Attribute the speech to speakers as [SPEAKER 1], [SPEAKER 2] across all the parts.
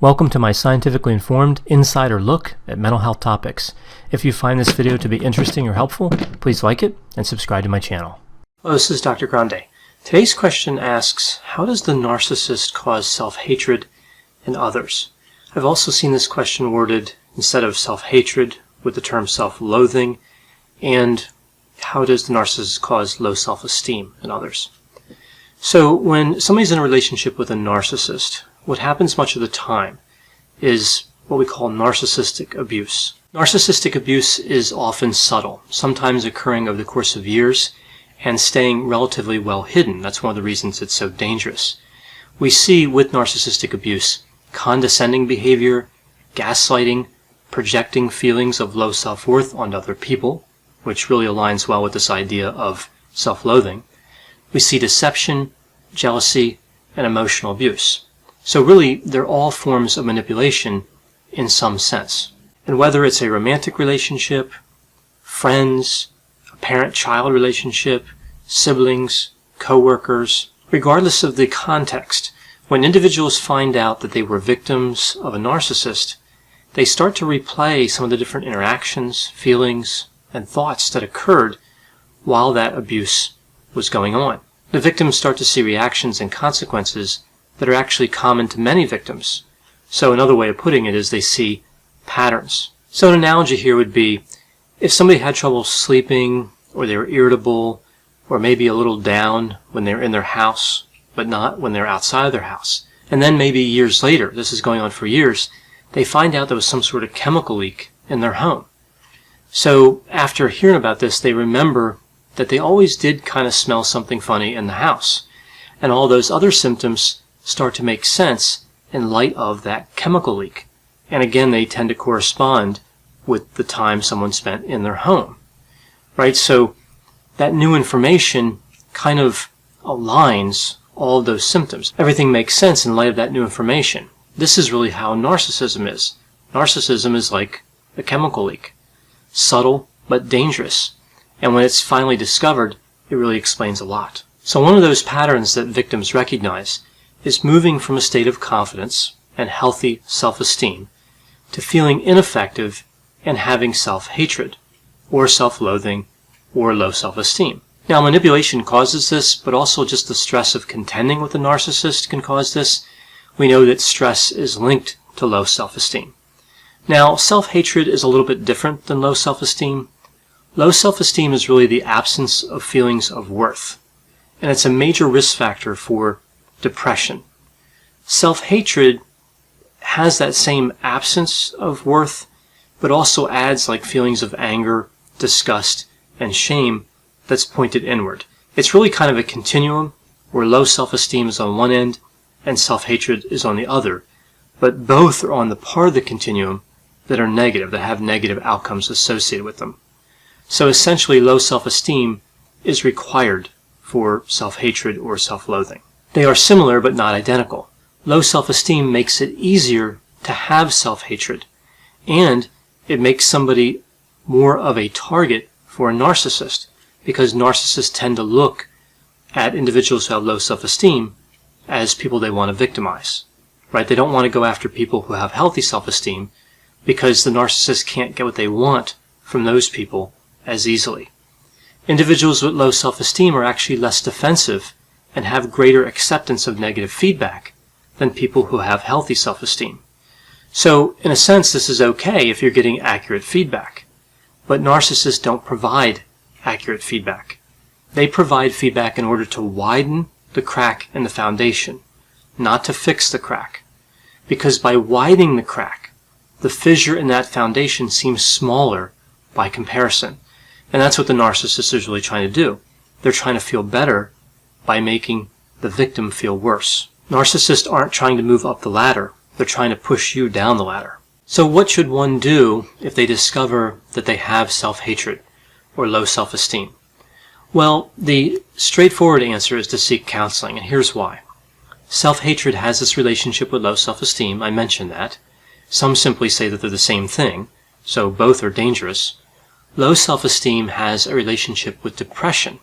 [SPEAKER 1] Welcome to my scientifically informed insider look at mental health topics. If you find this video to be interesting or helpful, please like it and subscribe to my channel. Hello, this is Dr. Grande. Today's question asks, how does the narcissist cause self-hatred in others? I've also seen this question worded instead of self-hatred with the term self-loathing, and how does the narcissist cause low self-esteem in others? So when somebody's in a relationship with a narcissist, what happens much of the time is what we call narcissistic abuse. Narcissistic abuse is often subtle, sometimes occurring over the course of years and staying relatively well hidden. That's one of the reasons it's so dangerous. We see with narcissistic abuse condescending behavior, gaslighting, projecting feelings of low self-worth onto other people, which really aligns well with this idea of self-loathing. We see deception, jealousy, and emotional abuse. So really, they're all forms of manipulation in some sense. And whether it's a romantic relationship, friends, a parent-child relationship, siblings, co-workers, regardless of the context, when individuals find out that they were victims of a narcissist, they start to replay some of the different interactions, feelings, and thoughts that occurred while that abuse was going on. The victims start to see reactions and consequences that are actually common to many victims. So another way of putting it is they see patterns. So an analogy here would be if somebody had trouble sleeping, or they were irritable, or maybe a little down when they're in their house, but not when they're outside of their house. And then maybe years later, this is going on for years, they find out there was some sort of chemical leak in their home. So after hearing about this, they remember that they always did kind of smell something funny in the house. And all those other symptoms start to make sense in light of that chemical leak. And again, they tend to correspond with the time someone spent in their home. Right? So that new information kind of aligns all of those symptoms. Everything makes sense in light of that new information. This is really how narcissism is. Narcissism is like a chemical leak. Subtle, but dangerous. And when it's finally discovered, it really explains a lot. So one of those patterns that victims recognize is moving from a state of confidence and healthy self-esteem to feeling ineffective and having self-hatred, or self-loathing, or low self-esteem. Now, manipulation causes this, but also just the stress of contending with a narcissist can cause this. We know that stress is linked to low self-esteem. Now, self-hatred is a little bit different than low self-esteem. Low self-esteem is really the absence of feelings of worth, and it's a major risk factor for depression. Self-hatred has that same absence of worth, but also adds like feelings of anger, disgust, and shame that's pointed inward. It's really kind of a continuum where low self-esteem is on one end and self-hatred is on the other, but both are on the part of the continuum that are negative, that have negative outcomes associated with them. So essentially, low self-esteem is required for self-hatred or self-loathing. They are similar but not identical. Low self-esteem makes it easier to have self-hatred, and it makes somebody more of a target for a narcissist, because narcissists tend to look at individuals who have low self-esteem as people they want to victimize. Right? They don't want to go after people who have healthy self-esteem because the narcissist can't get what they want from those people as easily. Individuals with low self-esteem are actually less defensive and have greater acceptance of negative feedback than people who have healthy self-esteem. So, in a sense, this is okay if you're getting accurate feedback. But narcissists don't provide accurate feedback. They provide feedback in order to widen the crack in the foundation, not to fix the crack. Because by widening the crack, the fissure in that foundation seems smaller by comparison. And that's what the narcissist is really trying to do. They're trying to feel better by making the victim feel worse. Narcissists aren't trying to move up the ladder. They're trying to push you down the ladder. So what should one do if they discover that they have self-hatred or low self-esteem? Well, the straightforward answer is to seek counseling, and here's why. Self-hatred has this relationship with low self-esteem. I mentioned that. Some simply say that they're the same thing, so both are dangerous. Low self-esteem has a relationship with depression,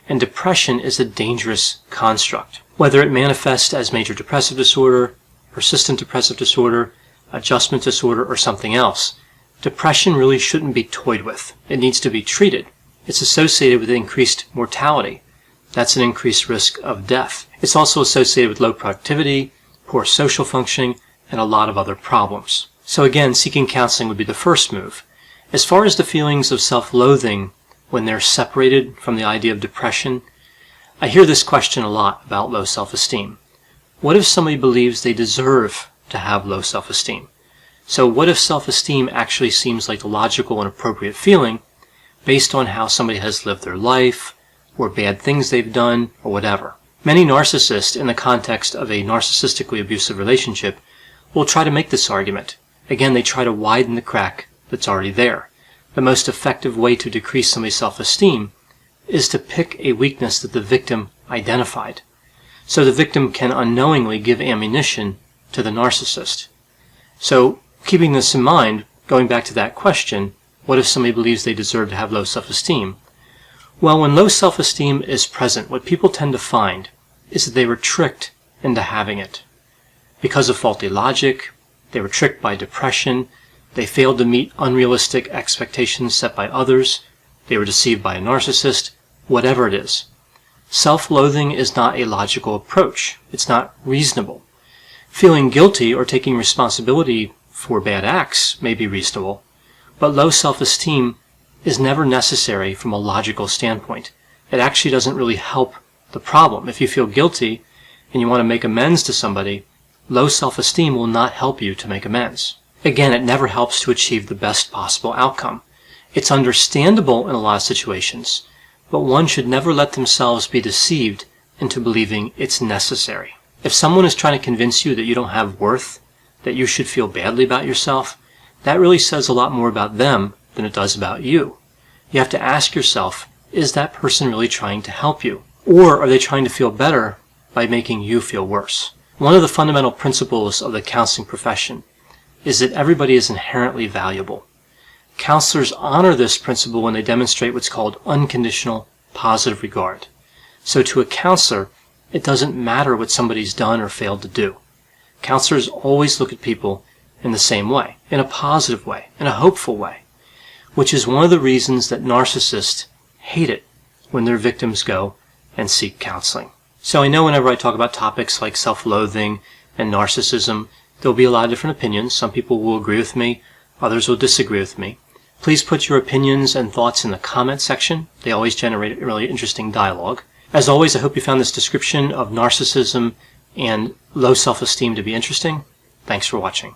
[SPEAKER 1] and depression is a dangerous construct. Whether it manifests as major depressive disorder, persistent depressive disorder, adjustment disorder, or something else. Depression really shouldn't be toyed with. It needs to be treated. It's associated with increased mortality. That's an increased risk of death. It's also associated with low productivity, poor social functioning, and a lot of other problems. So again, seeking counseling would be the first move. As far as the feelings of self-loathing when they're separated from the idea of depression, I hear this question a lot about low self-esteem. What if somebody believes they deserve to have low self-esteem? So what if self-esteem actually seems like the logical and appropriate feeling based on how somebody has lived their life, or bad things they've done, or whatever? Many narcissists, in the context of a narcissistically abusive relationship, will try to make this argument. Again, they try to widen the crack that's already there. The most effective way to decrease somebody's self-esteem is to pick a weakness that the victim identified. So the victim can unknowingly give ammunition to the narcissist. So keeping this in mind, going back to that question, what if somebody believes they deserve to have low self-esteem? Well, when low self-esteem is present, what people tend to find is that they were tricked into having it. Because of faulty logic, they were tricked by depression, they failed to meet unrealistic expectations set by others, they were deceived by a narcissist, whatever it is. Self-loathing is not a logical approach. It's not reasonable. Feeling guilty or taking responsibility for bad acts may be reasonable, but low self-esteem is never necessary from a logical standpoint. It actually doesn't really help the problem. If you feel guilty and you want to make amends to somebody, low self-esteem will not help you to make amends. Again, it never helps to achieve the best possible outcome. It's understandable in a lot of situations, but one should never let themselves be deceived into believing it's necessary. If someone is trying to convince you that you don't have worth, that you should feel badly about yourself, that really says a lot more about them than it does about you. You have to ask yourself, is that person really trying to help you? Or are they trying to feel better by making you feel worse? One of the fundamental principles of the counseling profession is that everybody is inherently valuable. Counselors honor this principle when they demonstrate what's called unconditional positive regard. So to a counselor, it doesn't matter what somebody's done or failed to do. Counselors always look at people in the same way, in a positive way, in a hopeful way, which is one of the reasons that narcissists hate it when their victims go and seek counseling. So I know whenever I talk about topics like self-loathing and narcissism, there'll be a lot of different opinions. Some people will agree with me, others will disagree with me. Please put your opinions and thoughts in the comment section. They always generate a really interesting dialogue. As always, I hope you found this description of narcissism and low self-esteem to be interesting. Thanks for watching.